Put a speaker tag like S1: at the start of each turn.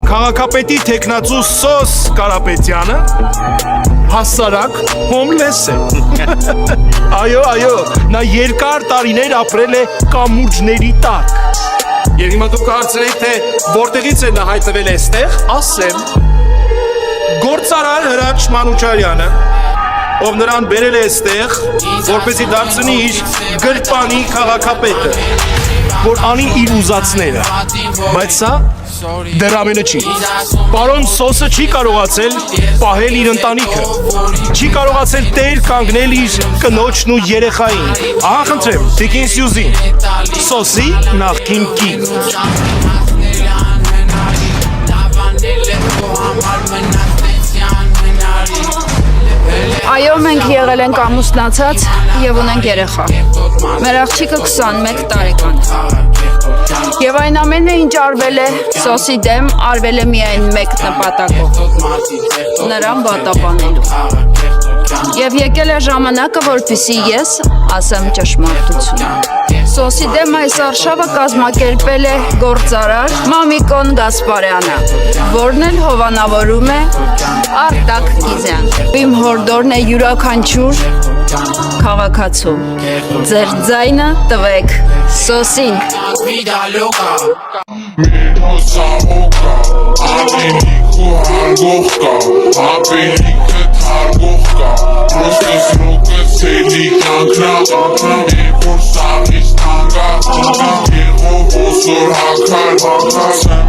S1: Քաղաքապետի թեկնածու Սոս Կարապետյանը հասարակ հոմլես է։ Այո, նա երկար տարիներ ապրել է կամուրջների տակ։ Եվ հիմա դուք հարցրեք, թե որտեղից է նա հայտնվել այստեղ, ասեմ, գործարար Հրաչ Մանուչարյանը, ով նրան բերել է այստեղ, որպեսզի դարձնի իր գրպանի քաղաքապետը, որ անի իր ուզածները, բայց սա դեռ ամենը չի։ Պարոն Սոսը չի կարողացել պահել իր ընտանիքը, չի կարողացել տեր կանգնել իր կնոջն ու երեխային։ Ահա խնդրեմ, Տիկին Սյուզին, Սոսի նախկին կին։
S2: Այո, մենք եղել ենք ամուսնացած եւ ունենք երեխա։ Մեր աղջիկը 21 տարեկան է։ Եվ այն ամենը, ինչ արվել է Սոսի դեմ, արվել է միայն մեկ նպատակով՝ նրան վատաբանելու։ Եվ եկել է ժամանակը, որպեսզի ես ասեմ ճշմարտությունը։ Սոսի դեմ այս արշավը կազմակերպել է գործարար Մամիկոն Գասպարյանը, որն էլ հովանավորում է Արտակ Գիզյան։ Իմ հորդորն է յուրաքանչյուր քաղաքացու։ Ձեր ձայնը տվեք Սոսին։
S3: Եվ որ սաղից տանգա, եղով հոսոր հակար,